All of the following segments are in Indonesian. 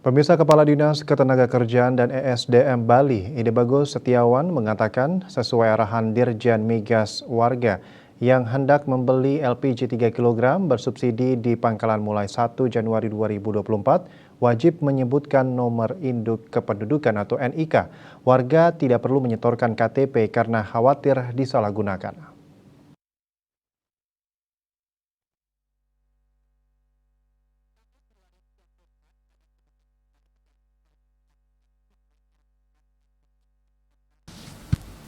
Pemirsa Kepala Dinas Ketenagakerjaan dan ESDM Bali, Ide Bagus Setiawan mengatakan sesuai arahan Dirjen Migas warga yang hendak membeli LPG 3 kg bersubsidi di pangkalan mulai 1 Januari 2024 wajib menyebutkan nomor induk kependudukan atau NIK. Warga tidak perlu menyetorkan KTP karena khawatir disalahgunakan.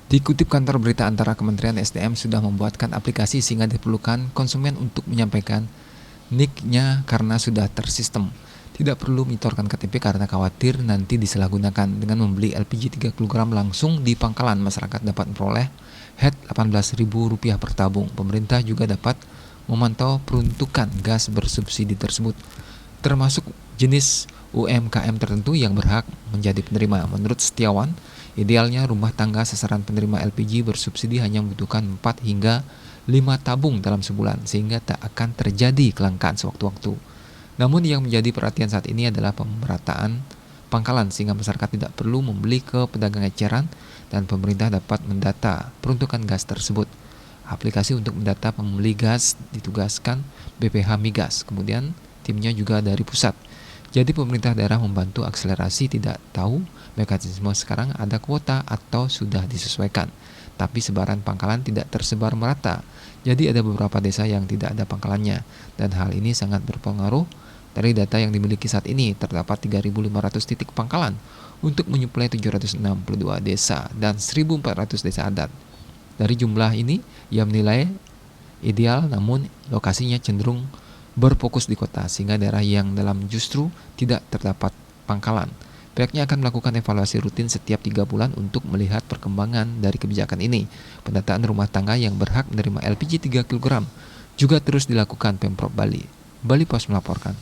Dikutip kantor berita antara Kementerian SDM sudah membuatkan aplikasi sehingga diperlukan konsumen untuk menyampaikan NIK-nya karena sudah tersistem. Tidak perlu menyetorkan KTP karena khawatir nanti disalahgunakan. Dengan membeli LPG 3 kg langsung di pangkalan, masyarakat dapat memperoleh head Rp18.000 per tabung. Pemerintah juga dapat memantau peruntukan gas bersubsidi tersebut, termasuk jenis UMKM tertentu yang berhak menjadi penerima. Menurut Setiawan, idealnya rumah tangga sasaran penerima LPG bersubsidi hanya membutuhkan 4 hingga 5 tabung dalam sebulan, sehingga tak akan terjadi kelangkaan sewaktu-waktu. Namun yang menjadi perhatian saat ini adalah pemerataan pangkalan, sehingga masyarakat tidak perlu membeli ke pedagang eceran dan pemerintah dapat mendata peruntukan gas tersebut. Aplikasi untuk mendata pembeli gas ditugaskan BPH Migas, kemudian timnya juga dari pusat. Jadi pemerintah daerah membantu akselerasi, tidak tahu mekanisme sekarang ada kuota atau sudah disesuaikan. Tapi sebaran pangkalan tidak tersebar merata. Jadi ada beberapa desa yang tidak ada pangkalannya. Dan hal ini sangat berpengaruh. Dari data yang dimiliki saat ini, terdapat 3.500 titik pangkalan untuk menyuplai 762 desa dan 1.400 desa adat. Dari jumlah ini, ia menilai ideal, namun lokasinya cenderung berfokus di kota, sehingga daerah yang dalam justru tidak terdapat pangkalan. Pihaknya akan melakukan evaluasi rutin setiap 3 bulan untuk melihat perkembangan dari kebijakan ini. Pendataan rumah tangga yang berhak menerima LPG 3 kg juga terus dilakukan Pemprov Bali. Bali Pos melaporkan.